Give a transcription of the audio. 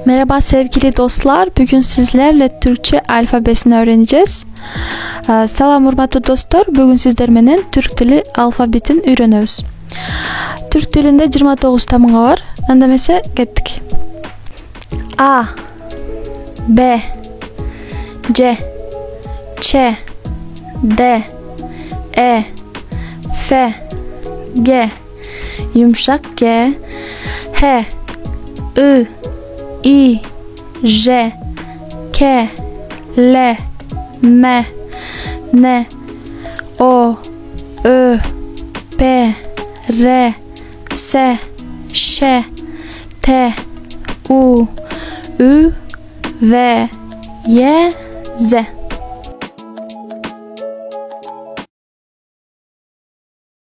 Merhaba sevgili dostlar. Bugün sizlerle Türkçe alfabesini öğreneceğiz. Salam hurmatlı dostlar. Bugün sizler menen Türk dili alfabetini öğreniyoruz. Türk dilinde 29 tamığı var. Andamese kettik. A, B, C, Ç, D, E, F, G, yumuşak G, H, I, I, J, K, L, M, N, O, Ö, P, R, S, Ş, T, U, Ü, V, Y, Z.